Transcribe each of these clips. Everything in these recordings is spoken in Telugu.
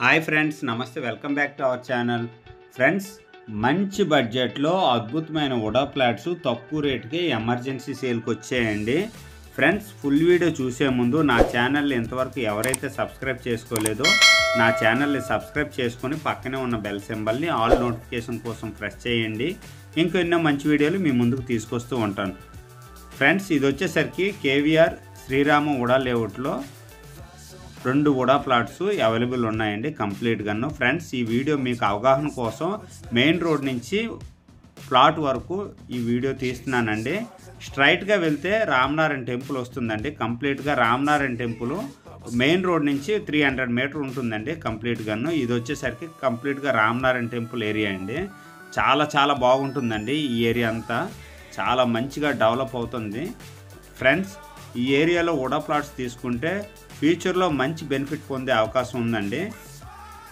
హాయ్ ఫ్రెండ్స్, నమస్తే. Welcome back to our channel. Friends, మంచి బడ్జెట్లో అద్భుతమైన వుడా ఫ్లాట్స్ తక్కువ రేటుకి ఎమర్జెన్సీ సేల్కి వచ్చాయండి. ఫ్రెండ్స్, ఫుల్ వీడియో చూసే ముందు నా ఛానల్ని ఇంతవరకు ఎవరైతే సబ్స్క్రైబ్ చేసుకోలేదో నా ఛానల్ని సబ్స్క్రైబ్ చేసుకొని పక్కనే ఉన్న బెల్ సింబల్ని ఆల్ నోటిఫికేషన్ కోసం ప్రెస్ చేయండి. ఇంకెన్నో మంచి వీడియోలు మీ ముందుకు తీసుకొస్తూ ఉంటాను. ఫ్రెండ్స్, ఇది వచ్చేసరికి కేవీఆర్ శ్రీరామ వుడా లేఅవుట్లో 2 వుడా ప్లాట్స్ అవైలబుల్ ఉన్నాయండి కంప్లీట్గాను. ఫ్రెండ్స్, ఈ వీడియో మీకు అవగాహన కోసం మెయిన్ రోడ్ నుంచి ప్లాట్ వరకు ఈ వీడియో తీస్తున్నానండి. స్ట్రైట్గా వెళ్తే రామనారాయణ టెంపుల్ వస్తుందండి. కంప్లీట్గా రామనారాయణ టెంపుల్ మెయిన్ రోడ్ నుంచి 300 మీటర్ ఉంటుందండి కంప్లీట్గాను. ఇది వచ్చేసరికి కంప్లీట్గా రామనారాయణ టెంపుల్ ఏరియా అండి. చాలా బాగుంటుందండి. ఈ ఏరియా అంతా చాలా మంచిగా డెవలప్ అవుతుంది. ఫ్రెండ్స్, ఈ ఏరియాలో వుడా ప్లాట్స్ తీసుకుంటే ఫ్యూచర్లో మంచి బెనిఫిట్ పొందే అవకాశం ఉందండి.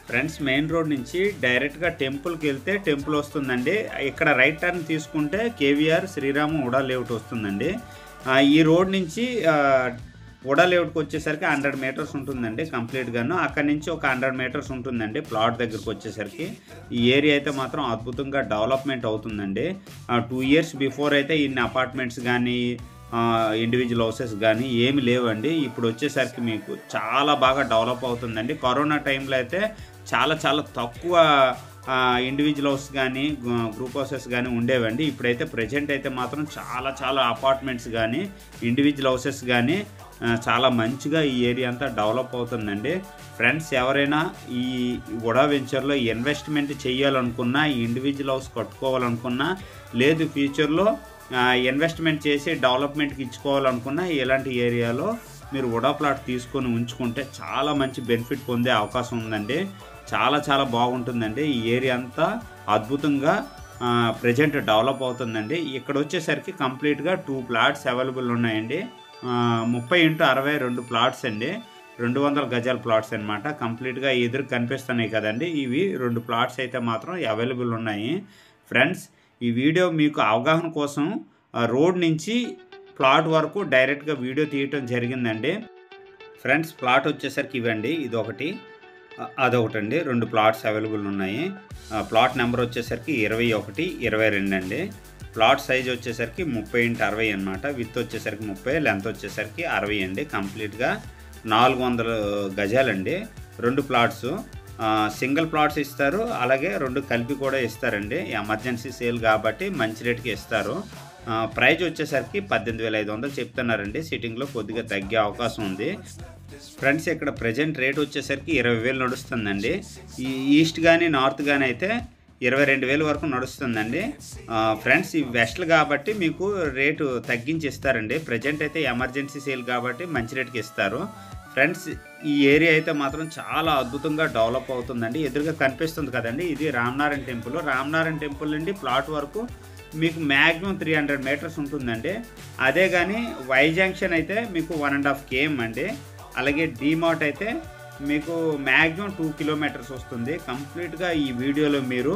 ఫ్రెండ్స్, మెయిన్ రోడ్ నుంచి డైరెక్ట్గా టెంపుల్కి వెళ్తే టెంపుల్ వస్తుందండి. ఇక్కడ రైట్ టర్న్ తీసుకుంటే కేవీఆర్ శ్రీరామ వుడా లేఅవుట్ వస్తుందండి. ఈ రోడ్ నుంచి వుడా లేఅవుట్కి వచ్చేసరికి 100 మీటర్స్ ఉంటుందండి కంప్లీట్గాను. అక్కడి నుంచి ఒక 100 మీటర్స్ ఉంటుందండి ప్లాట్ దగ్గరకు వచ్చేసరికి. ఈ ఏరియా అయితే మాత్రం అద్భుతంగా డెవలప్మెంట్ అవుతుందండి. 2 ఇయర్స్ బిఫోర్ అయితే ఇన్ని అపార్ట్మెంట్స్ కానీ ఇండివిజువల్ హౌసెస్ కానీ ఏమి లేవండి. ఇప్పుడు వచ్చేసరికి మీకు చాలా బాగా డెవలప్ అవుతుందండి. కరోనా టైంలో అయితే చాలా తక్కువ ఇండివిజువల్ హౌస్ కానీ గ్రూప్ హౌసెస్ కానీ ఉండేవండి. ఇప్పుడైతే ప్రజెంట్ అయితే మాత్రం చాలా అపార్ట్మెంట్స్ కానీ ఇండివిజువల్ హౌసెస్ కానీ చాలా మంచిగా ఈ ఏరియా అంతా డెవలప్ అవుతుందండి. ఫ్రెండ్స్, ఎవరైనా ఈ వుడా వెంచర్లో ఇన్వెస్ట్మెంట్ చేయాలనుకున్నా, ఈ ఇండివిజువల్ హౌస్ కట్టుకోవాలనుకున్నా, లేదు ఫ్యూచర్లో ఇన్వెస్ట్మెంట్ చేసి డెవలప్మెంట్కి ఇచ్చుకోవాలనుకున్న ఇలాంటి ఏరియాలో మీరు వుడా ప్లాట్ తీసుకొని ఉంచుకుంటే చాలా మంచి బెనిఫిట్ పొందే అవకాశం ఉందండి. చాలా బాగుంటుందండి. ఈ ఏరియా అంతా అద్భుతంగా ప్రజెంట్ డెవలప్ అవుతుందండి. ఇక్కడ వచ్చేసరికి కంప్లీట్గా 2 ప్లాట్స్ అవైలబుల్ ఉన్నాయండి. 30x62 ప్లాట్స్ అండి. 200 గజాల ప్లాట్స్ అనమాట. కంప్లీట్గా ఎదురు కనిపిస్తున్నాయి కదండి. ఇవి 2 ప్లాట్స్ అయితే మాత్రం అవైలబుల్ ఉన్నాయి. ఫ్రెండ్స్, ఈ వీడియో మీకు అవగాహన కోసం రోడ్ నుంచి ప్లాట్ వరకు డైరెక్ట్గా వీడియో తీయటం జరిగిందండి. ఫ్రెండ్స్, ప్లాట్ వచ్చేసరికి ఇవ్వండి. ఇదొకటి అదొకటండి. 2 ప్లాట్స్ అవైలబుల్ ఉన్నాయి. ప్లాట్ నెంబర్ వచ్చేసరికి 21, 22 అండి. ప్లాట్ సైజ్ వచ్చేసరికి 30x60 అనమాట. విత్ వచ్చేసరికి 30, లెంత్ వచ్చేసరికి 60 అండి. కంప్లీట్గా 400 గజాలండి. 2 ప్లాట్స్ సింగిల్ ప్లాట్స్ ఇస్తారు, అలాగే 2 కలిపి కూడా ఇస్తారండి. ఎమర్జెన్సీ సేల్ కాబట్టి మంచి రేట్కి ఇస్తారు. ప్రైజ్ వచ్చేసరికి 18,500 చెప్తున్నారండి. సిట్టింగ్లో కొద్దిగా తగ్గే అవకాశం ఉంది. ఫ్రెండ్స్, ఇక్కడ ప్రజెంట్ రేట్ వచ్చేసరికి 20,000 నడుస్తుందండి. ఈ ఈస్ట్ కానీ నార్త్ కానీ అయితే 22,000 వరకు నడుస్తుందండి. ఫ్రెండ్స్, ఈ వెస్ట్లు కాబట్టి మీకు రేటు తగ్గించి ఇస్తారండి. ప్రజెంట్ అయితే ఎమర్జెన్సీ సేల్ కాబట్టి మంచి రేట్కి ఇస్తారు. ఫ్రెండ్స్, ఈ ఏరియా అయితే మాత్రం చాలా అద్భుతంగా డెవలప్ అవుతుందండి. ఎదురుగా కనిపిస్తుంది కదండి, ఇది రామనారాయణ టెంపుల్. రామనారాయణ టెంపుల్ నుండి ప్లాట్ వరకు మీకు మ్యాక్సిమం 300 మీటర్స్ ఉంటుందండి. అదే కానీ వై జంక్షన్ అయితే మీకు 1.5 km అండి. అలాగే డీమార్ట్ అయితే మీకు మ్యాక్సిమం 2 కిలోమీటర్స్ వస్తుంది. కంప్లీట్గా ఈ వీడియోలో మీరు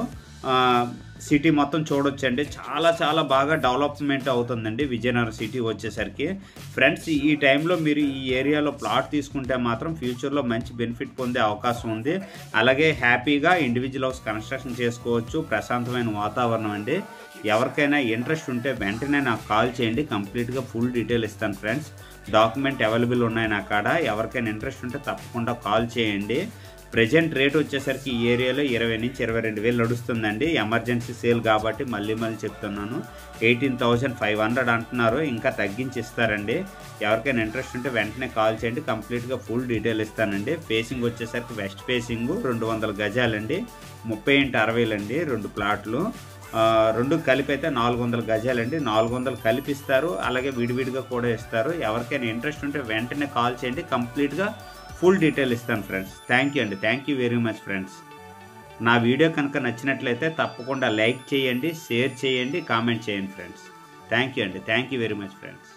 సిటీ మొత్తం చూడొచ్చండి. చాలా బాగా డెవలప్మెంట్ అవుతుందండి విజయనగరం సిటీ వచ్చేసరికి. ఫ్రెండ్స్, ఈ టైంలో మీరు ఈ ఏరియాలో ప్లాట్ తీసుకుంటే మాత్రం ఫ్యూచర్లో మంచి బెనిఫిట్ పొందే అవకాశం ఉంది. అలాగే హ్యాపీగా ఇండివిజువల్ హౌస్ కన్స్ట్రక్షన్ చేసుకోవచ్చు. ప్రశాంతమైన వాతావరణం అండి. ఎవరికైనా ఇంట్రెస్ట్ ఉంటే వెంటనే నాకు కాల్ చేయండి. కంప్లీట్గా ఫుల్ డీటెయిల్ ఇస్తాను. ఫ్రెండ్స్, డాక్యుమెంట్ అవైలబుల్ ఉన్నాయి నా కాడ. ఎవరికైనా ఇంట్రెస్ట్ ఉంటే తప్పకుండా కాల్ చేయండి. ప్రజెంట్ రేట్ వచ్చేసరికి ఈ ఏరియాలో 20,000 నుంచి 22,000 నడుస్తుందండి. ఎమర్జెన్సీ సేల్ కాబట్టి మళ్ళీ చెప్తున్నాను. 18,500 అంటున్నారు. ఇంకా తగ్గించి ఇస్తారండి. ఎవరికైనా ఇంట్రెస్ట్ ఉంటే వెంటనే కాల్ చేయండి. కంప్లీట్గా ఫుల్ డీటెయిల్ ఇస్తానండి. ఫేసింగ్ వచ్చేసరికి వెస్ట్ ఫేసింగ్ 200 గజాలండి. 30x60 అండి. 2 ప్లాట్లు 2 కలిపి అయితే 400 గజాలండి. 400 కలిపిస్తారు, అలాగే విడివిడిగా కూడా ఇస్తారు. ఎవరికైనా ఇంట్రెస్ట్ ఉంటే వెంటనే కాల్ చేయండి. కంప్లీట్గా ఫుల్ డీటెయిల్ ఇస్తాను. ఫ్రెండ్స్, థ్యాంక్ యూ అండి. Thank you very much. Friends, నా వీడియో కనుక నచ్చినట్లయితే తప్పకుండా లైక్ చేయండి, షేర్ చేయండి, కామెంట్ చేయండి. ఫ్రెండ్స్, థ్యాంక్ యూ అండి. Thank you very much. Friends.